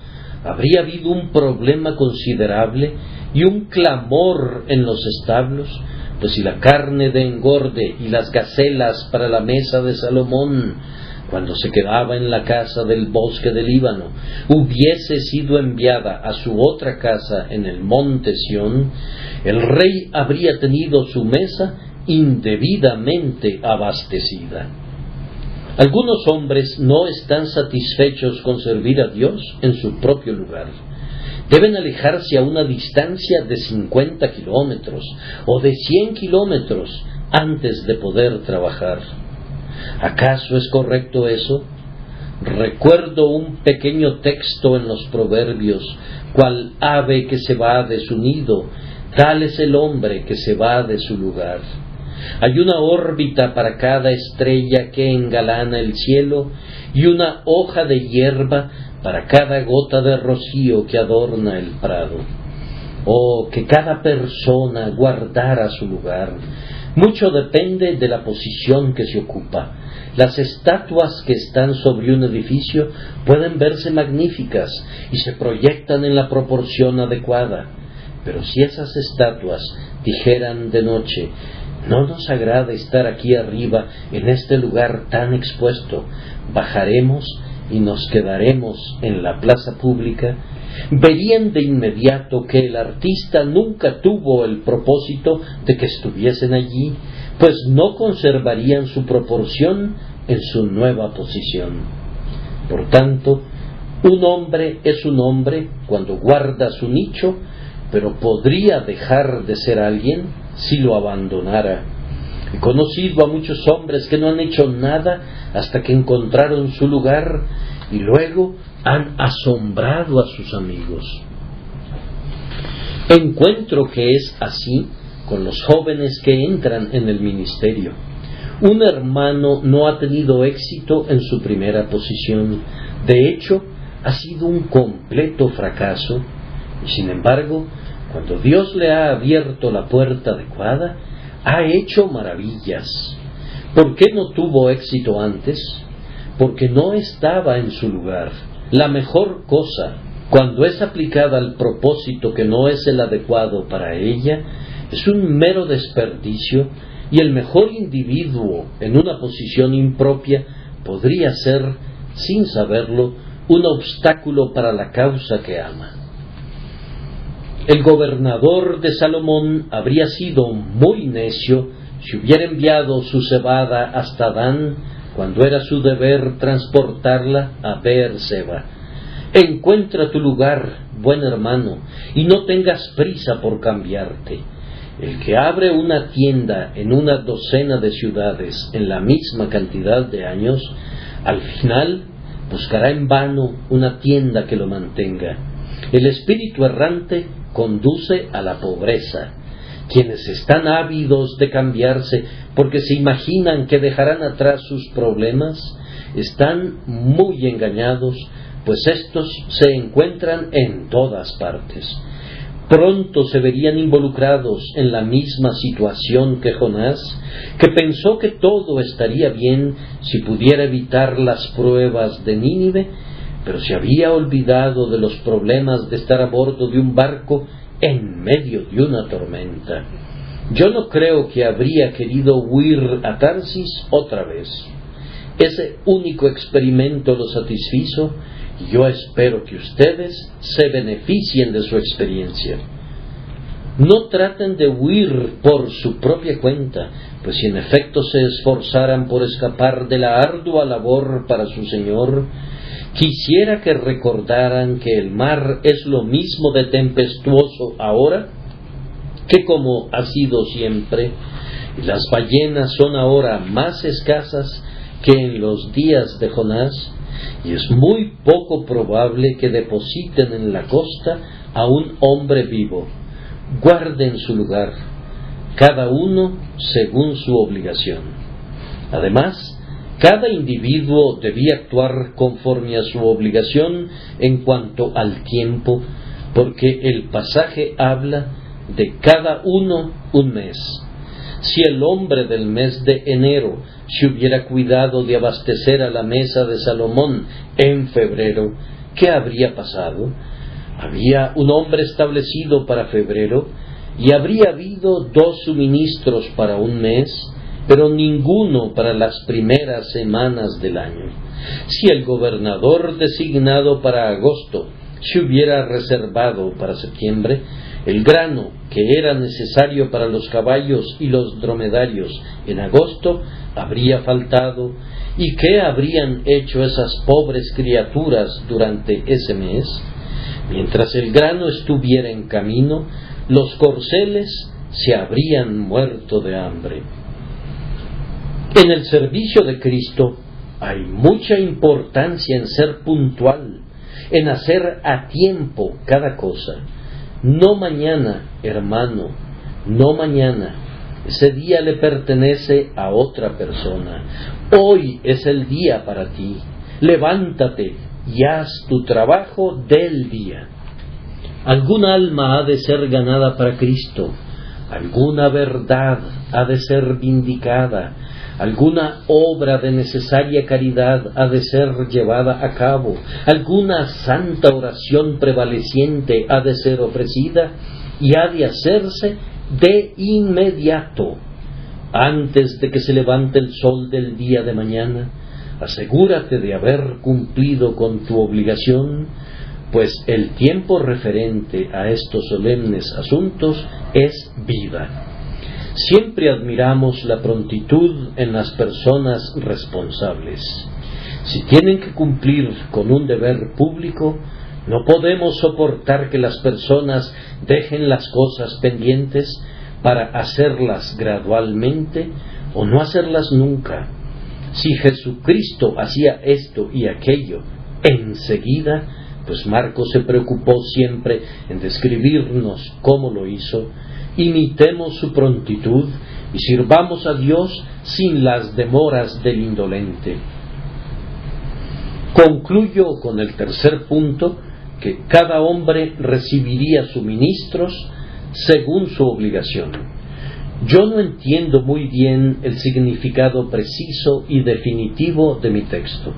habría habido un problema considerable y un clamor en los establos, pues si la carne de engorde y las gacelas para la mesa de Salomón cuando se quedaba en la casa del bosque del Líbano, hubiese sido enviada a su otra casa en el monte Sión, el rey habría tenido su mesa indebidamente abastecida. Algunos hombres no están satisfechos con servir a Dios en su propio lugar. Deben alejarse a una distancia de 50 kilómetros o de 100 kilómetros antes de poder trabajar. ¿Acaso es correcto eso? Recuerdo un pequeño texto en los Proverbios: cual ave que se va de su nido, tal es el hombre que se va de su lugar. Hay una órbita para cada estrella que engalana el cielo, y una hoja de hierba para cada gota de rocío que adorna el prado. Oh, que cada persona guardara su lugar. Mucho depende de la posición que se ocupa. Las estatuas que están sobre un edificio pueden verse magníficas y se proyectan en la proporción adecuada, pero si esas estatuas dijeran de noche: no nos agrada estar aquí arriba en este lugar tan expuesto, bajaremos y nos quedaremos en la plaza pública, verían de inmediato que el artista nunca tuvo el propósito de que estuviesen allí, pues no conservarían su proporción en su nueva posición. Por tanto, un hombre es un hombre cuando guarda su nicho, pero podría dejar de ser alguien si lo abandonara. He conocido a muchos hombres que no han hecho nada hasta que encontraron su lugar y luego han asombrado a sus amigos. Encuentro que es así con los jóvenes que entran en el ministerio. Un hermano no ha tenido éxito en su primera posición. De hecho, ha sido un completo fracaso. Y sin embargo, cuando Dios le ha abierto la puerta adecuada, ha hecho maravillas. ¿Por qué no tuvo éxito antes? Porque no estaba en su lugar. La mejor cosa, cuando es aplicada al propósito que no es el adecuado para ella, es un mero desperdicio, y el mejor individuo en una posición impropia podría ser, sin saberlo, un obstáculo para la causa que ama. El gobernador de Salomón habría sido muy necio si hubiera enviado su cebada hasta Dan, cuando era su deber transportarla a Beer-seba. Encuentra tu lugar, buen hermano, y no tengas prisa por cambiarte. El que abre una tienda en una docena de ciudades en la misma cantidad de años, al final buscará en vano una tienda que lo mantenga. El espíritu errante conduce a la pobreza. Quienes están ávidos de cambiarse porque se imaginan que dejarán atrás sus problemas, están muy engañados, pues estos se encuentran en todas partes. Pronto se verían involucrados en la misma situación que Jonás, que pensó que todo estaría bien si pudiera evitar las pruebas de Nínive, pero se había olvidado de los problemas de estar a bordo de un barco en medio de una tormenta. Yo no creo que habría querido huir a Tarsis otra vez. Ese único experimento lo satisfizo, y yo espero que ustedes se beneficien de su experiencia. No traten de huir por su propia cuenta, pues si en efecto se esforzaran por escapar de la ardua labor para su Señor, quisiera que recordaran que el mar es lo mismo de tempestuoso ahora que como ha sido siempre, y las ballenas son ahora más escasas que en los días de Jonás, y es muy poco probable que depositen en la costa a un hombre vivo. Guarden su lugar, cada uno según su obligación. Además, cada individuo debía actuar conforme a su obligación en cuanto al tiempo, porque el pasaje habla de cada uno un mes. Si el hombre del mes de enero se hubiera cuidado de abastecer a la mesa de Salomón en febrero, ¿qué habría pasado? Había un hombre establecido para febrero, y habría habido 2 suministros para un mes, pero ninguno para las primeras semanas del año. Si el gobernador designado para agosto se hubiera reservado para septiembre, el grano que era necesario para los caballos y los dromedarios en agosto habría faltado. ¿Y qué habrían hecho esas pobres criaturas durante ese mes? Mientras el grano estuviera en camino, los corceles se habrían muerto de hambre. En el servicio de Cristo hay mucha importancia en ser puntual, en hacer a tiempo cada cosa. No mañana, hermano, no mañana. Ese día le pertenece a otra persona. Hoy es el día para ti. Levántate y haz tu trabajo del día. Alguna alma ha de ser ganada para Cristo. Alguna verdad ha de ser vindicada. Alguna obra de necesaria caridad ha de ser llevada a cabo. Alguna santa oración prevaleciente ha de ser ofrecida y ha de hacerse de inmediato. Antes de que se levante el sol del día de mañana, asegúrate de haber cumplido con tu obligación, pues el tiempo referente a estos solemnes asuntos es vida. Siempre admiramos la prontitud en las personas responsables. Si tienen que cumplir con un deber público, no podemos soportar que las personas dejen las cosas pendientes para hacerlas gradualmente o no hacerlas nunca. Si Jesucristo hacía esto y aquello enseguida, pues Marcos se preocupó siempre en describirnos cómo lo hizo. Imitemos su prontitud y sirvamos a Dios sin las demoras del indolente. Concluyo con el tercer punto, que cada hombre recibiría suministros según su obligación. Yo no entiendo muy bien el significado preciso y definitivo de mi texto.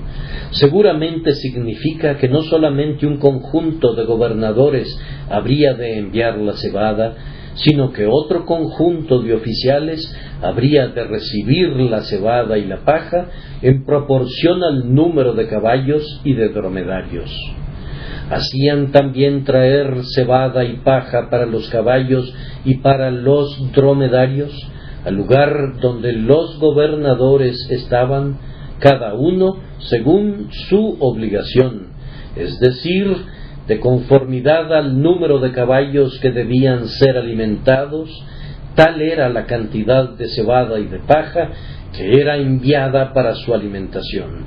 Seguramente significa que no solamente un conjunto de gobernadores habría de enviar la cebada, sino que otro conjunto de oficiales habría de recibir la cebada y la paja en proporción al número de caballos y de dromedarios. Hacían también traer cebada y paja para los caballos y para los dromedarios, al lugar donde los gobernadores estaban, cada uno según su obligación, es decir, de conformidad al número de caballos que debían ser alimentados. Tal era la cantidad de cebada y de paja que era enviada para su alimentación.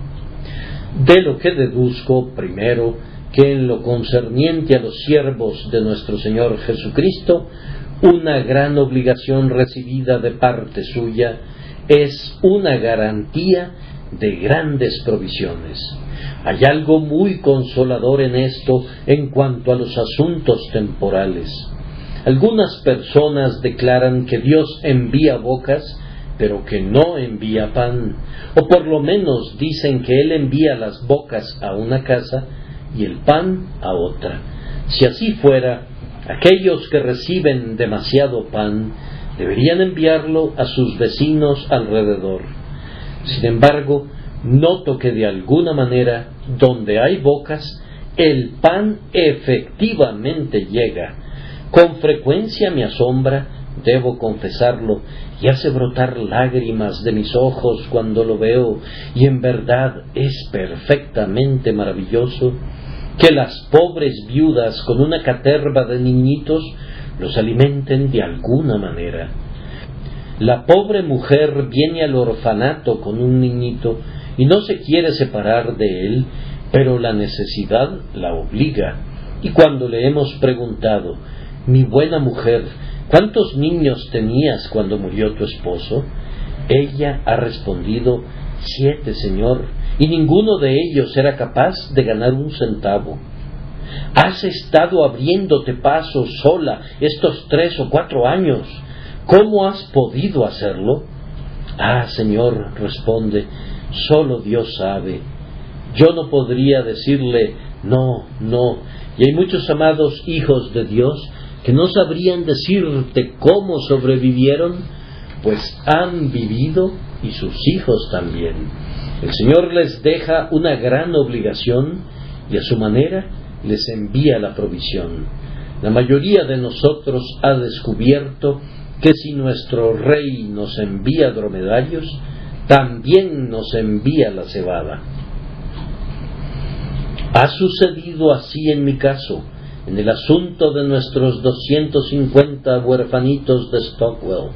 De lo que deduzco, primero, que en lo concerniente a los siervos de nuestro Señor Jesucristo, una gran obligación recibida de parte suya es una garantía de grandes provisiones. Hay algo muy consolador en esto en cuanto a los asuntos temporales. Algunas personas declaran que Dios envía bocas, pero que no envía pan, o por lo menos dicen que Él envía las bocas a una casa y el pan a otra. Si así fuera, aquellos que reciben demasiado pan deberían enviarlo a sus vecinos alrededor. Sin embargo, noto que de alguna manera, donde hay bocas, el pan efectivamente llega. Con frecuencia me asombra, debo confesarlo, y hace brotar lágrimas de mis ojos cuando lo veo, y en verdad es perfectamente maravilloso que las pobres viudas con una caterva de niñitos los alimenten de alguna manera. La pobre mujer viene al orfanato con un niñito y no se quiere separar de él, pero la necesidad la obliga. Y cuando le hemos preguntado: mi buena mujer, ¿cuántos niños tenías cuando murió tu esposo? Ella ha respondido: 7, Señor, y ninguno de ellos era capaz de ganar un centavo. Has estado abriéndote paso sola estos 3 o 4 años. ¿Cómo has podido hacerlo? Ah, Señor, responde, solo Dios sabe. Yo no podría decirle no. Y hay muchos amados hijos de Dios que no sabrían decirte cómo sobrevivieron, pues han vivido y sus hijos también. El Señor les deja una gran obligación y a su manera les envía la provisión. La mayoría de nosotros ha descubierto que si nuestro Rey nos envía dromedarios, también nos envía la cebada. Ha sucedido así en mi caso, en el asunto de nuestros 250 huerfanitos de Stockwell.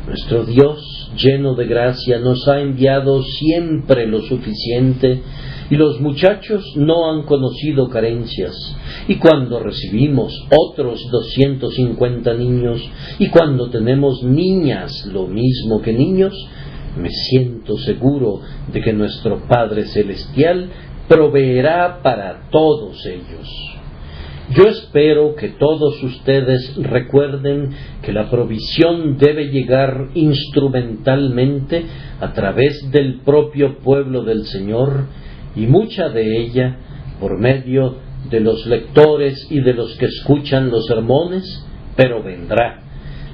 Nuestro Dios, lleno de gracia, nos ha enviado siempre lo suficiente y los muchachos no han conocido carencias. Y cuando recibimos otros 250 niños y cuando tenemos niñas lo mismo que niños, me siento seguro de que nuestro Padre Celestial proveerá para todos ellos. Yo espero que todos ustedes recuerden que la provisión debe llegar instrumentalmente a través del propio pueblo del Señor y mucha de ella por medio de los lectores y de los que escuchan los sermones, pero vendrá.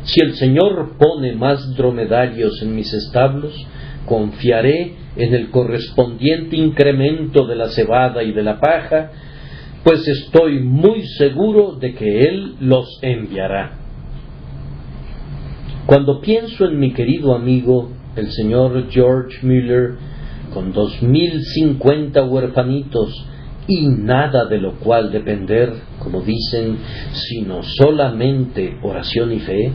Si el Señor pone más dromedarios en mis establos, confiaré en el correspondiente incremento de la cebada y de la paja, pues estoy muy seguro de que Él los enviará. Cuando pienso en mi querido amigo, el señor George Mueller, con 2050 huerfanitos y nada de lo cual depender, como dicen, sino solamente oración y fe,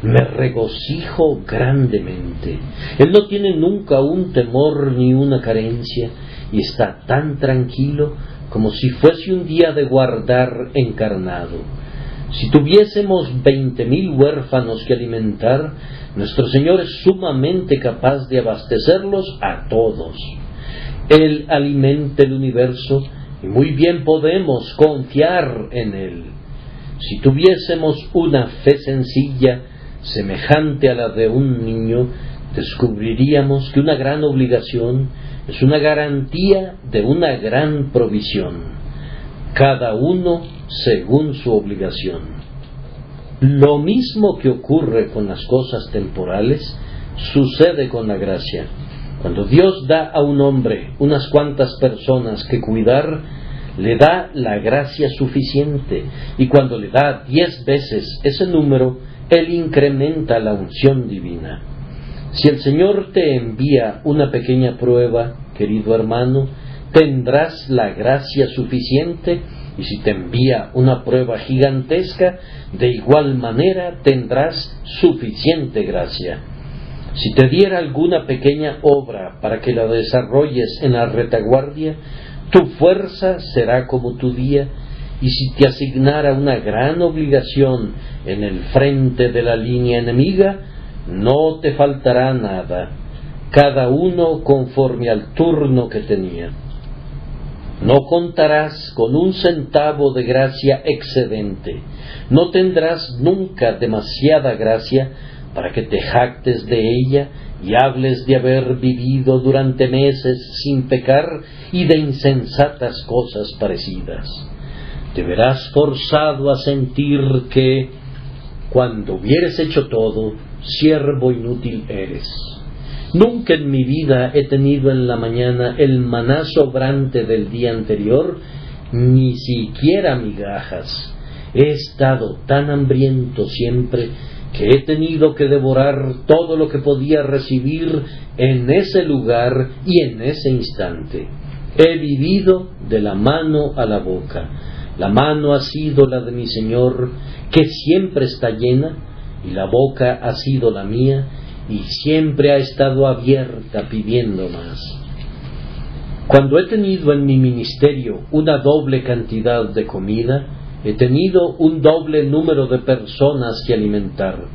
me regocijo grandemente. Él no tiene nunca un temor ni una carencia y está tan tranquilo como si fuese un día de guardar encarnado. Si tuviésemos 20,000 huérfanos que alimentar, nuestro Señor es sumamente capaz de abastecerlos a todos. Él alimenta el universo y muy bien podemos confiar en Él. Si tuviésemos una fe sencilla, semejante a la de un niño, descubriríamos que una gran obligación es una garantía de una gran provisión, cada uno según su obligación. Lo mismo que ocurre con las cosas temporales, sucede con la gracia. Cuando Dios da a un hombre unas cuantas personas que cuidar, le da la gracia suficiente, y cuando le da 10 veces ese número, Él incrementa la unción divina. Si el Señor te envía una pequeña prueba, querido hermano, tendrás la gracia suficiente, y si te envía una prueba gigantesca, de igual manera tendrás suficiente gracia. Si te diera alguna pequeña obra para que la desarrolles en la retaguardia, tu fuerza será como tu día, y si te asignara una gran obligación en el frente de la línea enemiga, no te faltará nada, cada uno conforme al turno que tenía. No contarás con un centavo de gracia excedente, no tendrás nunca demasiada gracia para que te jactes de ella y hables de haber vivido durante meses sin pecar y de insensatas cosas parecidas. Te verás forzado a sentir que, cuando hubieres hecho todo, siervo inútil eres. Nunca en mi vida he tenido en la mañana el maná sobrante del día anterior, ni siquiera migajas. He estado tan hambriento siempre que he tenido que devorar todo lo que podía recibir en ese lugar y en ese instante. He vivido de la mano a la boca. La mano ha sido la de mi Señor, que siempre está llena, y la boca ha sido la mía, y siempre ha estado abierta pidiendo más. Cuando he tenido en mi ministerio una doble cantidad de comida, he tenido un doble número de personas que alimentar.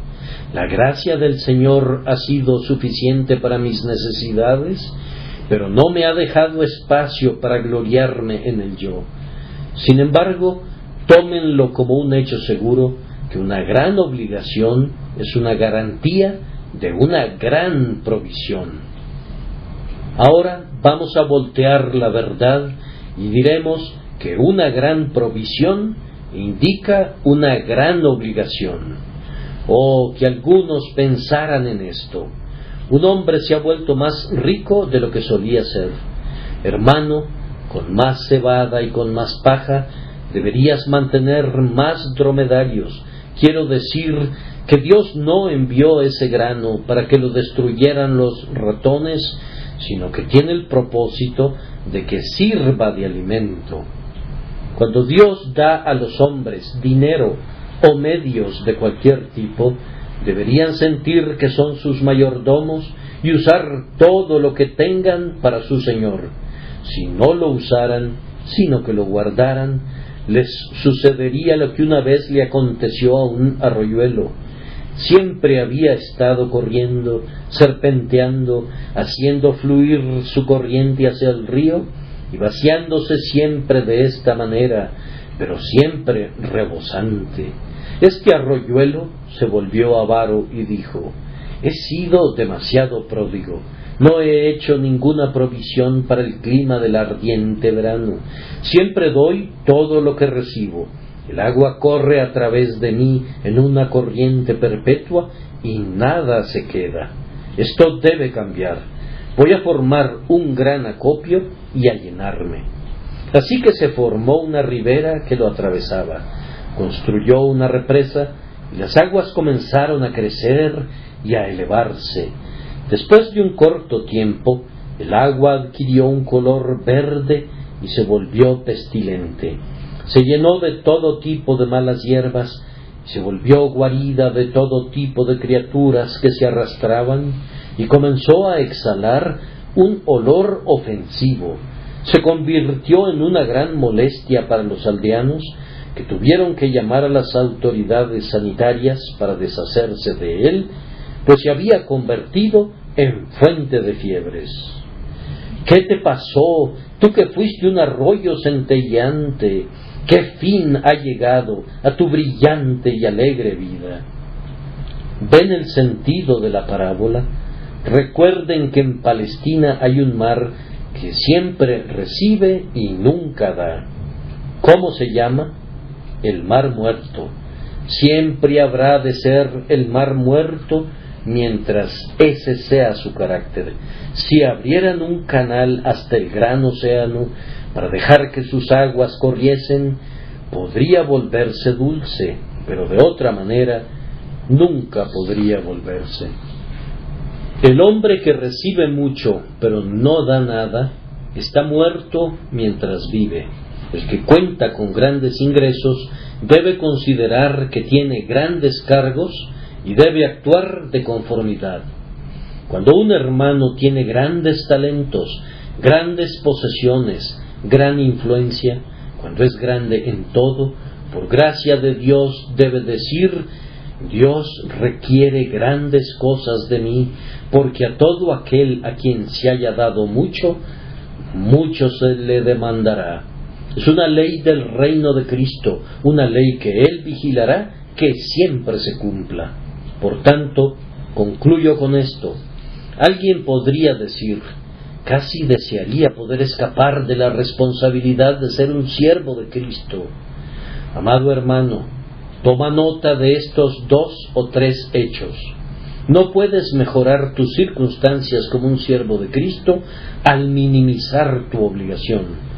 La gracia del Señor ha sido suficiente para mis necesidades, pero no me ha dejado espacio para gloriarme en el yo. Sin embargo, tómenlo como un hecho seguro que una gran obligación es una garantía de una gran provisión. Ahora vamos a voltear la verdad y diremos que una gran provisión indica una gran obligación. Oh, que algunos pensaran en esto. Un hombre se ha vuelto más rico de lo que solía ser. Hermano, con más cebada y con más paja, deberías mantener más dromedarios. Quiero decir que Dios no envió ese grano para que lo destruyeran los ratones, sino que tiene el propósito de que sirva de alimento. Cuando Dios da a los hombres dinero o medios de cualquier tipo, deberían sentir que son sus mayordomos y usar todo lo que tengan para su Señor. Si no lo usaran, sino que lo guardaran, les sucedería lo que una vez le aconteció a un arroyuelo. Siempre había estado corriendo, serpenteando, haciendo fluir su corriente hacia el río y vaciándose siempre de esta manera, pero siempre rebosante. Este arroyuelo se volvió avaro y dijo: he sido demasiado pródigo, no he hecho ninguna provisión para el clima del ardiente verano, siempre doy todo lo que recibo. El agua corre a través de mí en una corriente perpetua y nada se queda. Esto debe cambiar. Voy a formar un gran acopio y a llenarme. Así que se formó una ribera que lo atravesaba. Construyó una represa y las aguas comenzaron a crecer y a elevarse. Después de un corto tiempo, el agua adquirió un color verde y se volvió pestilente. Se llenó de todo tipo de malas hierbas y se volvió guarida de todo tipo de criaturas que se arrastraban y comenzó a exhalar un olor ofensivo. Se convirtió en una gran molestia para los aldeanos, que tuvieron que llamar a las autoridades sanitarias para deshacerse de él, pues se había convertido en fuente de fiebres. ¿Qué te pasó, tú que fuiste un arroyo centelleante? ¿Qué fin ha llegado a tu brillante y alegre vida? ¿Ven el sentido de la parábola? Recuerden que en Palestina hay un mar que siempre recibe y nunca da. ¿Cómo se llama? El Mar Muerto. Siempre habrá de ser el Mar Muerto mientras ese sea su carácter. Si abrieran un canal hasta el gran océano para dejar que sus aguas corriesen, podría volverse dulce, pero de otra manera nunca podría volverse. El hombre que recibe mucho pero no da nada está muerto mientras vive. El que cuenta con grandes ingresos debe considerar que tiene grandes cargos y debe actuar de conformidad. Cuando un hermano tiene grandes talentos, grandes posesiones, gran influencia, cuando es grande en todo, por gracia de Dios debe decir: Dios requiere grandes cosas de mí, porque a todo aquel a quien se haya dado mucho, mucho se le demandará. Es una ley del reino de Cristo, una ley que Él vigilará que siempre se cumpla. Por tanto, concluyo con esto. Alguien podría decir: casi desearía poder escapar de la responsabilidad de ser un siervo de Cristo. Amado hermano, toma nota de estos 2 o 3 hechos. No puedes mejorar tus circunstancias como un siervo de Cristo al minimizar tu obligación.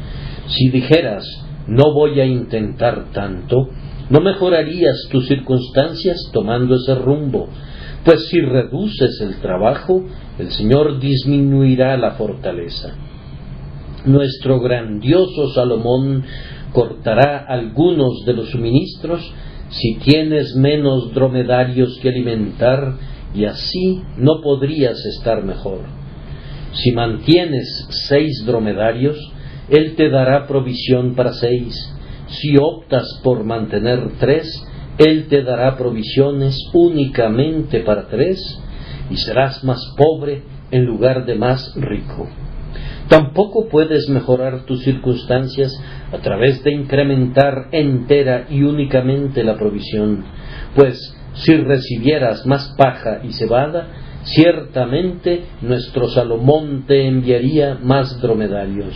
Si dijeras: no voy a intentar tanto, no mejorarías tus circunstancias tomando ese rumbo, pues si reduces el trabajo, el Señor disminuirá la fortaleza. Nuestro grandioso Salomón cortará algunos de los suministros si tienes menos dromedarios que alimentar, y así no podrías estar mejor. Si mantienes 6 dromedarios, Él te dará provisión para 6. Si optas por mantener 3, Él te dará provisiones únicamente para 3, y serás más pobre en lugar de más rico. Tampoco puedes mejorar tus circunstancias a través de incrementar entera y únicamente la provisión, pues si recibieras más paja y cebada, ciertamente nuestro Salomón te enviaría más dromedarios.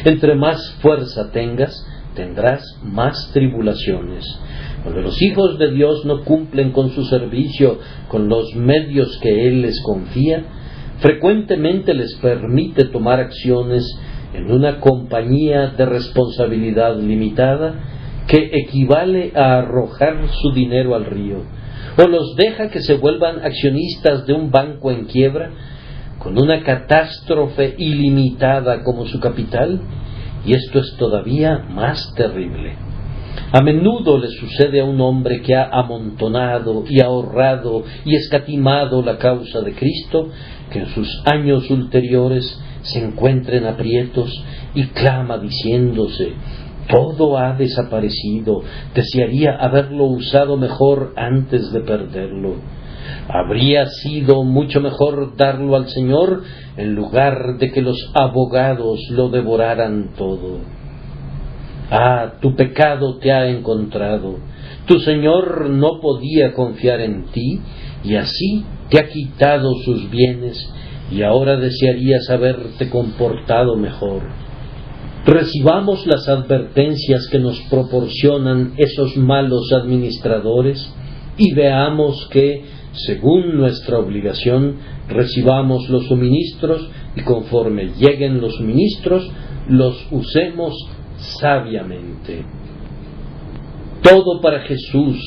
Entre más fuerza tengas, tendrás más tribulaciones. Cuando los hijos de Dios no cumplen con su servicio, con los medios que Él les confía, frecuentemente les permite tomar acciones en una compañía de responsabilidad limitada que equivale a arrojar su dinero al río, o los deja que se vuelvan accionistas de un banco en quiebra, con una catástrofe ilimitada como su capital, y esto es todavía más terrible. A menudo le sucede a un hombre que ha amontonado y ahorrado y escatimado la causa de Cristo, que en sus años ulteriores se encuentra en aprietos y clama diciéndose: todo ha desaparecido, desearía haberlo usado mejor antes de perderlo. Habría sido mucho mejor darlo al Señor en lugar de que los abogados lo devoraran todo. Ah, tu pecado te ha encontrado. Tu Señor no podía confiar en ti y así te ha quitado sus bienes, y ahora desearías haberte comportado mejor. Recibamos las advertencias que nos proporcionan esos malos administradores y veamos que, según nuestra obligación, recibamos los suministros y conforme lleguen los suministros, los usemos sabiamente. Todo para Jesús,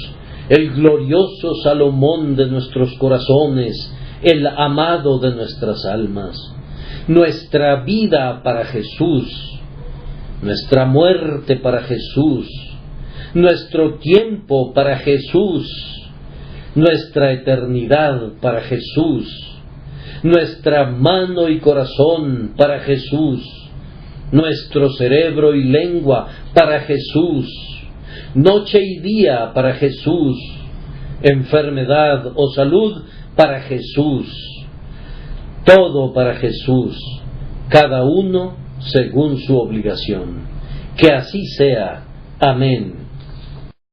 el glorioso Salomón de nuestros corazones, el amado de nuestras almas. Nuestra vida para Jesús, nuestra muerte para Jesús, nuestro tiempo para Jesús, nuestra eternidad para Jesús, nuestra mano y corazón para Jesús, nuestro cerebro y lengua para Jesús, noche y día para Jesús, enfermedad o salud para Jesús, todo para Jesús, cada uno según su obligación. Que así sea. Amén.